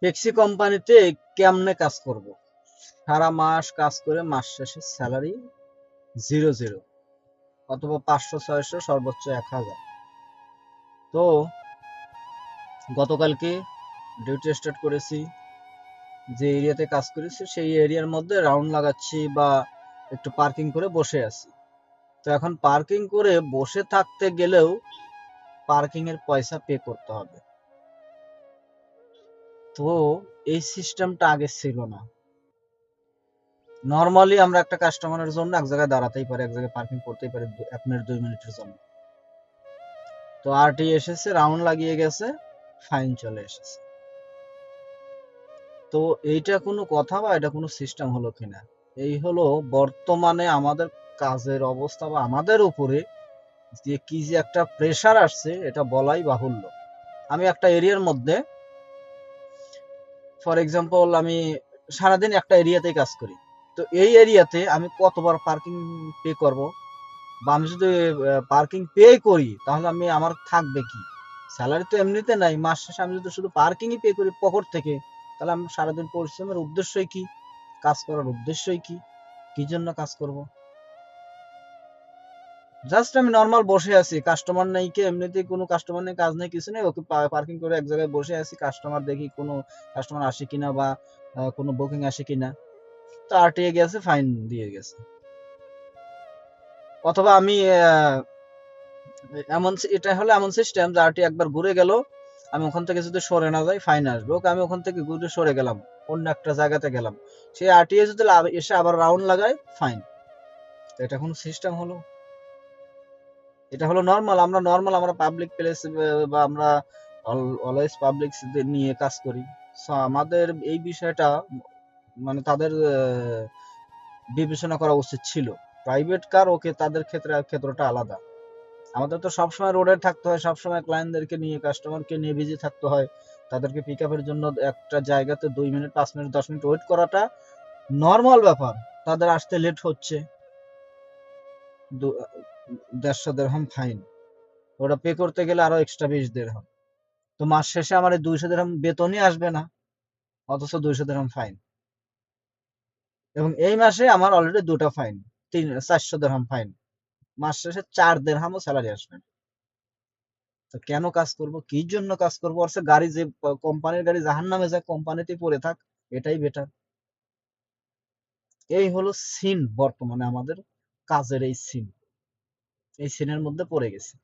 Pepsi কোম্পানিতে কেমনে কাজ করব? সারা মাস কাজ করে মাস শেষে স্যালারি জিরো জিরো, অথবা 500 600, সর্বোচ্চ 1000। তো গতকালকে ডিউটি স্টার্ট করেছি, যে এরিয়াতে কাজ করেছি সেই এরিয়ার মধ্যে রাউন্ড লাগাচ্ছি বা একটু পার্কিং করে বসে আছি। তো এখন পার্কিং করে বসে থাকতে গেলেও পার্কিং এর পয়সা পে করতে হবে। তো এই সিস্টেমটা আগে ছিল না। নর্মালি আমরা একটা কাস্টমারের জন্য এক জায়গায় দাঁড়াতেই পারি, এক জায়গায় পার্কিং করতেই পারি 1 মিনিট 2 মিনিটের জন্য। তো আরটি এসেছে, রাউন্ড লাগিয়ে গেছে, ফাইন চলে এসেছে। তো এইটা কোনো কথা বা এটা কোনো সিস্টেম হলো কিনা? এই হলো বর্তমানে আমাদের কাজের অবস্থা বা আমাদের উপরে যে কি যে একটা প্রেসার আসছে, এটা বলাই বাহুল্য। আমি একটা এরিয়ার মধ্যে, ফর এক্সাম্পল, আমি সারাদিন একটা এরিয়াতেই কাজ করি। তো এই এরিয়াতে আমি কতবার পার্কিং পে করব? বা আমি যদি পার্কিং পে করি তাহলে আমার থাকবে কি? স্যালারি তো এমনিতে নাই, মাস শেষে আমি যদি শুধু পার্কিংই পে করি পকেট থেকে, তাহলে আমি সারাদিন পরিশ্রমের উদ্দেশ্যই কি? কাজ করার উদ্দেশ্যই কি? কি জন্য কাজ করব? জাস্ট আমি নর্মাল বসে আছি, কাস্টমার নেই, কে এমনিতেই কোনো কাস্টমার নেই, কাজ নেই, কিছু নেই, ওকে পার্কিং করে এক জায়গায় বসে আছি, কাস্টমার দেখি কোনো কাস্টমার আসে কিনা বা কোনো বুকিং আসে কিনা। তো আরটিএ গেছে, ফাইন দিয়ে গেছে। অথবা আমি এটা হলো এমন সিস্টেম যে আরটি একবার ঘুরে গেল, আমি ওখান থেকে যদি সরে না যাই ফাইন আসবে। ওকে, আমি ওখান থেকে ঘুরে সরে গেলাম, অন্য একটা জায়গাতে গেলাম, সেই আরটিএ যদি এসে আবার রাউন্ড লাগায়, ফাইন। তো এটা কোনো সিস্টেম হলো? এটা হলো নর্মাল। আমরা পাবলিক প্লেস বা আমরা অলওয়েজ পাবলিক নিয়ে কাজ করি। সো আমাদের এই বিষয়টা মানে তাদের বিবেচনা করা উচিত ছিল। প্রাইভেট কার, ওকে, তাদের ক্ষেত্রটা আলাদা। আমাদের তো সবসময় রোডে থাকতে হয়, সবসময় ক্লায়েন্টদেরকে নিয়ে, কাস্টমারকে নিয়ে বিজি থাকতে হয়। তাদেরকে পিক আপের জন্য একটা জায়গাতে 2 মিনিট 5 মিনিট 10 মিনিট ওয়েট করাটা নর্মাল ব্যাপার। তাদের আসতে লেট হচ্ছে, 150 দিরহাম ফাইন। ওটা পে করতে গেলে আরো এক্সট্রা 20 দিরহাম। তো মাস শেষে আমার এই 200 দিরহাম বেতনই আসবে না, অথচ 200 দিরহাম ফাইন। এবং এই মাসে আমার অলরেডি দুটা ফাইন, 400 দিরহাম ফাইন। মাস শেষে 4 দিরহামও স্যালারি আসবে না। তো কেন কাজ করব? কি জন্য কাজ করব? অর্থে গাড়ি, যে কোম্পানির গাড়ি জাহান্নামে যায়, কোম্পানিতেই পড়ে থাক, এটাই বেটার। এই হলো সিন বর্তমানে আমাদের কাজের, এই সিন, এই সিনের মধ্যে পড়ে গেছে।